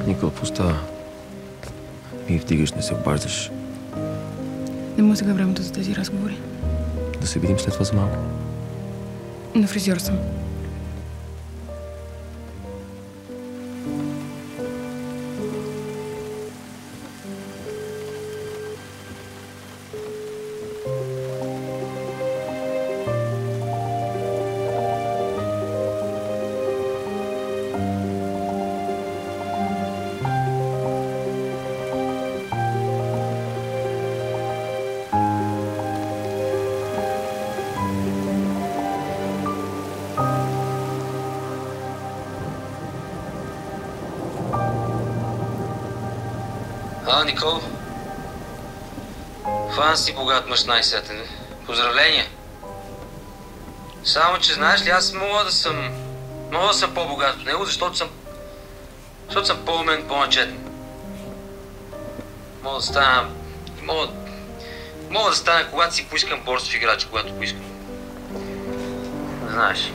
Никол, пуста. Ми вдигаш, не се обаждаш. Не му сега времето за тези разговори. Да се видим след това за малко. На фризьор съм. Никол, фан си богат мъж най-сетен. Поздравления! Само, че знаеш ли, аз мога да съм по-богат от него, защото съм по-умен, по-начетен. Мога да стана, когато си поискам борсов играч, когато поискам. Знаеш.